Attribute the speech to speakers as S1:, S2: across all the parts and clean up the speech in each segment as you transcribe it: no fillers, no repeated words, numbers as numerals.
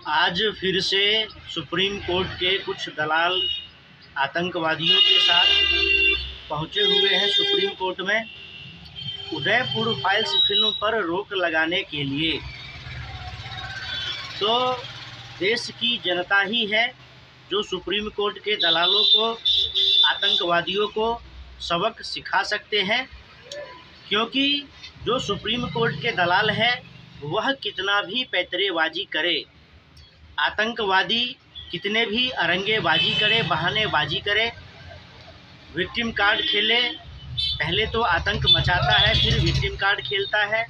S1: आज फिर से सुप्रीम कोर्ट के कुछ दलाल आतंकवादियों के साथ पहुंचे हुए हैं सुप्रीम कोर्ट में उदयपुर फाइल्स फिल्म पर रोक लगाने के लिए। तो देश की जनता ही है जो सुप्रीम कोर्ट के दलालों को, आतंकवादियों को सबक सिखा सकते हैं, क्योंकि जो सुप्रीम कोर्ट के दलाल है वह कितना भी पैतरेबाजी करे, आतंकवादी कितने भी अरंगेबाजी करे, बहानेबाजी करे, विक्टिम कार्ड खेले, पहले तो आतंक मचाता है, फिर विक्टिम कार्ड खेलता है,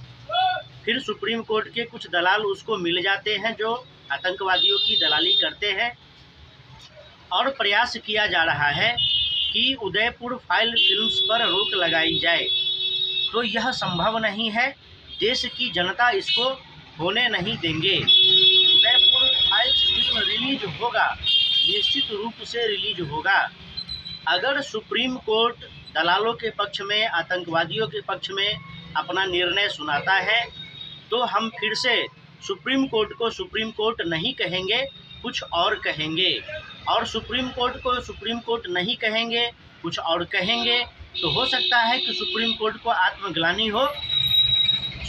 S1: फिर सुप्रीम कोर्ट के कुछ दलाल उसको मिल जाते हैं जो आतंकवादियों की दलाली करते हैं। और प्रयास किया जा रहा है कि उदयपुर फाइल फिल्म्स पर रोक लगाई जाए, तो यह संभव नहीं है। देश की जनता इसको होने नहीं देंगे। उदयपुर फाइल्स फिल्म रिलीज होगा, निश्चित रूप से रिलीज होगा। अगर सुप्रीम कोर्ट दलालों के पक्ष में, आतंकवादियों के पक्ष में अपना निर्णय सुनाता है तो हम फिर से सुप्रीम कोर्ट को सुप्रीम कोर्ट नहीं कहेंगे, कुछ और कहेंगे। और सुप्रीम कोर्ट को सुप्रीम कोर्ट नहीं कहेंगे, कुछ और कहेंगे, तो हो सकता है कि सुप्रीम कोर्ट को आत्मग्लानि हो।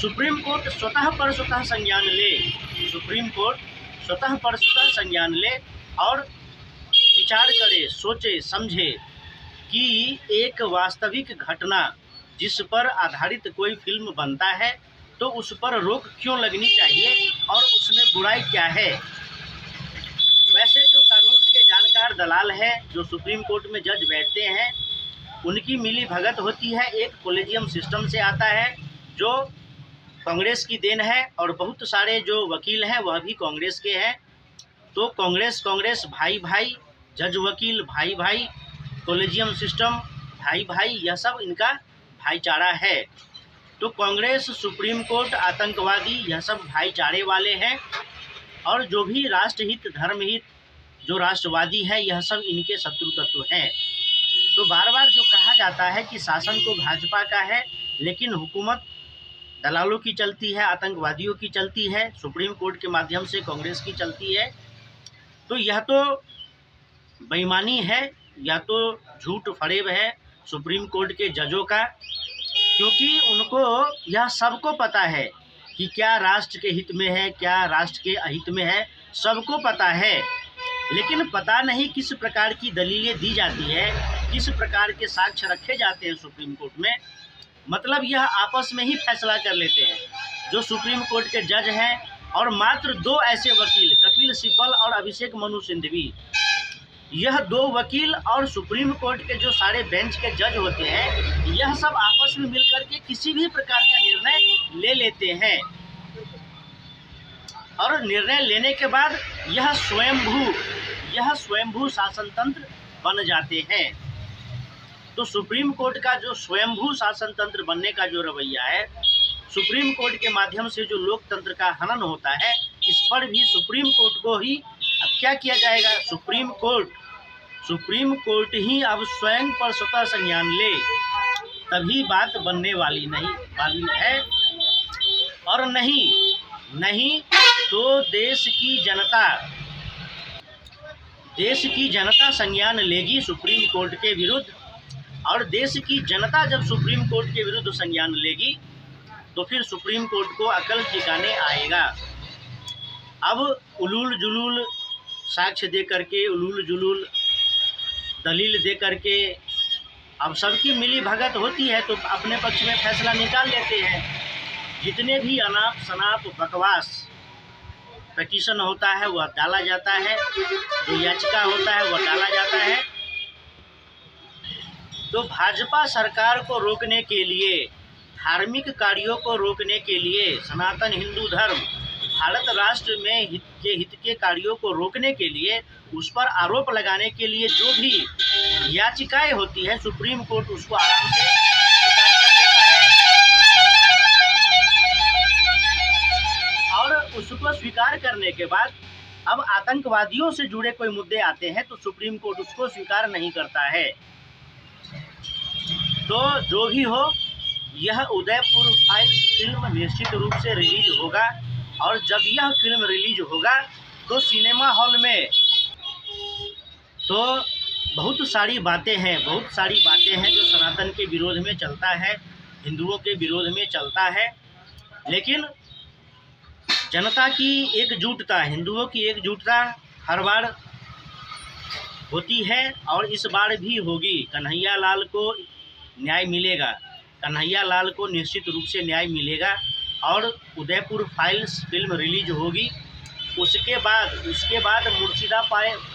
S1: सुप्रीम कोर्ट स्वतः पर स्वतः संज्ञान ले, सुप्रीम कोर्ट स्वतः पर स्वतः संज्ञान ले और विचार करे, सोचे, समझे कि एक वास्तविक घटना जिस पर आधारित कोई फिल्म बनता है तो उस पर रोक क्यों लगनी चाहिए और उसमें बुराई क्या है। वैसे जो कानून के जानकार दलाल हैं, जो सुप्रीम कोर्ट में जज बैठते हैं, उनकी मिली भगत होती है, एक कोलेजियम सिस्टम से आता है जो कांग्रेस की देन है, और बहुत सारे जो वकील हैं वह भी कांग्रेस के हैं। तो कांग्रेस भाई भाई, जज वकील भाई भाई, कोलेजियम सिस्टम भाई भाई, यह सब इनका भाईचारा है। तो कांग्रेस, सुप्रीम कोर्ट, आतंकवादी, यह सब भाईचारे वाले हैं। और जो भी राष्ट्रहित, धर्महित, जो राष्ट्रवादी हैं, यह सब इनके शत्रु तत्व हैं। तो बार बार जो कहा जाता है कि शासन तो भाजपा का है, लेकिन हुकूमत दलालों की चलती है, आतंकवादियों की चलती है, सुप्रीम कोर्ट के माध्यम से कांग्रेस की चलती है, तो यह तो बेईमानी है, या तो झूठ फरेब है सुप्रीम कोर्ट के जजों का। क्योंकि उनको यह सबको पता है कि क्या राष्ट्र के हित में है, क्या राष्ट्र के अहित में है, सबको पता है। लेकिन पता नहीं किस प्रकार की दलीलें दी जाती है, किस प्रकार के साक्ष्य रखे जाते हैं सुप्रीम कोर्ट में। मतलब यह आपस में ही फैसला कर लेते हैं जो सुप्रीम कोर्ट के जज हैं। और मात्र दो ऐसे वकील, कपिल सिब्बल और अभिषेक मनु सिंघवी, यह दो वकील और सुप्रीम कोर्ट के जो सारे बेंच के जज होते हैं, यह सब आपस में मिलकर के किसी भी प्रकार का निर्णय ले लेते हैं। और निर्णय लेने के बाद यह स्वयंभू शासन तंत्र बन जाते हैं। तो सुप्रीम कोर्ट का जो स्वयंभू शासन तंत्र बनने का जो रवैया है, सुप्रीम कोर्ट के माध्यम से जो लोकतंत्र का हनन होता है, इस पर भी सुप्रीम कोर्ट को ही अब क्या किया जाएगा। सुप्रीम कोर्ट ही अब स्वयं पर स्वतः संज्ञान ले, तभी बात बनने वाली है। और नहीं तो देश की जनता संज्ञान लेगी सुप्रीम कोर्ट के विरुद्ध। और देश की जनता जब सुप्रीम कोर्ट के विरुद्ध संज्ञान लेगी तो फिर सुप्रीम कोर्ट को अकल ठिकाने आएगा। अब उलूल जुलूल साक्ष्य दे करके, उलूल जुलूल दलील दे करके अब सबकी मिली भगत होती है तो अपने पक्ष में फैसला निकाल लेते हैं। जितने भी अनाप शनाप बकवास पिटीशन होता है वह डाला जाता है, जो याचिका होता है वह डाला जाता है। तो भाजपा सरकार को रोकने के लिए, धार्मिक कार्यों को रोकने के लिए, सनातन हिंदू धर्म, भारत राष्ट्र में हित के कार्यों को रोकने के लिए, उस पर आरोप लगाने के लिए जो भी याचिकाएं होती है, सुप्रीम कोर्ट उसको आराम से स्वीकार कर लेता है। और उसको स्वीकार करने के बाद अब आतंकवादियों से जुड़े कोई मुद्दे आते हैं तो सुप्रीम कोर्ट उसको स्वीकार नहीं करता है। तो जो भी हो, यह उदयपुर फाइल्स फिल्म निश्चित रूप से रिलीज होगा। और जब यह फिल्म रिलीज होगा तो सिनेमा हॉल में तो बहुत सारी बातें हैं जो सनातन के विरोध में चलता है, हिंदुओं के विरोध में चलता है। लेकिन जनता की एकजुटता, हिंदुओं की एकजुटता हर बार होती है और इस बार भी होगी। कन्हैया लाल को न्याय मिलेगा, कन्हैया लाल को निश्चित रूप से न्याय मिलेगा। और उदयपुर फाइल्स फिल्म रिलीज होगी, उसके बाद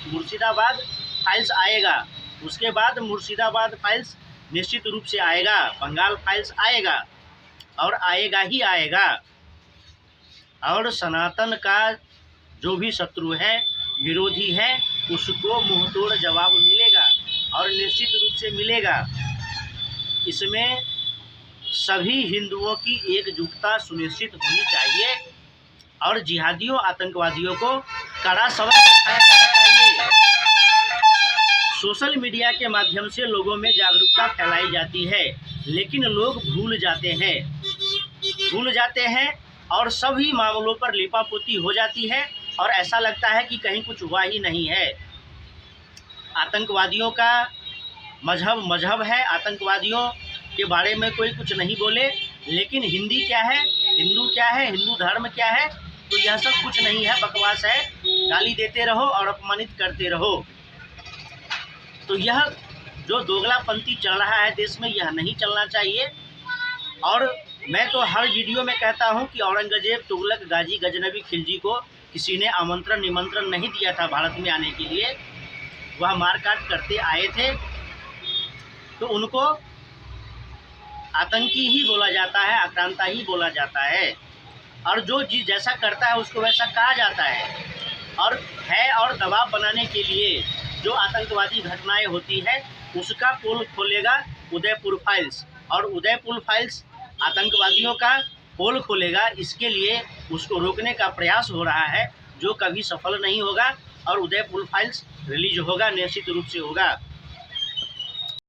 S1: मुर्शिदाबाद फाइल्स आएगा, उसके बाद मुर्शिदाबाद फाइल्स निश्चित रूप से आएगा, बंगाल फाइल्स आएगा और आएगा ही आएगा। और सनातन का जो भी शत्रु है, विरोधी है, उसको मुंहतोड़ जवाब मिलेगा और निश्चित रूप से मिलेगा। इसमें सभी हिंदुओं की एकजुटता सुनिश्चित होनी चाहिए और जिहादियों, आतंकवादियों को कड़ा सबक सिखाया जाना चाहिए। सोशल मीडिया के माध्यम से लोगों में जागरूकता फैलाई जाती है, लेकिन लोग भूल जाते हैं और सभी मामलों पर लिपापोती हो जाती है और ऐसा लगता है कि कहीं कुछ हुआ ही नहीं है। आतंकवादियों का मजहब है, आतंकवादियों के बारे में कोई कुछ नहीं बोले, लेकिन हिंदू क्या है, हिंदू धर्म क्या है, तो यह सब कुछ नहीं है, बकवास है। गाली देते रहो और अपमानित करते रहो। तो यह जो दोगलापंथी चल रहा है देश में, यह नहीं चलना चाहिए। और मैं तो हर वीडियो में कहता हूं कि औरंगजेब, तुगलक, गाजी, गजनबी, खिलजी को किसी ने निमंत्रण नहीं दिया था भारत में आने के लिए। वह मारकाट करते आए थे, तो उनको आतंकी ही बोला जाता है, आक्रांता ही बोला जाता है। और जो जैसा करता है उसको वैसा कहा जाता है। और दबाव बनाने के लिए जो आतंकवादी घटनाएं होती है, उसका पोल खोलेगा उदयपुर फाइल्स, और उदयपुर फाइल्स आतंकवादियों का पोल खोलेगा। इसके लिए उसको रोकने का प्रयास हो रहा है, जो कभी सफल नहीं होगा। और उदयपुर फाइल्स रिलीज होगा, निश्चित रूप से होगा।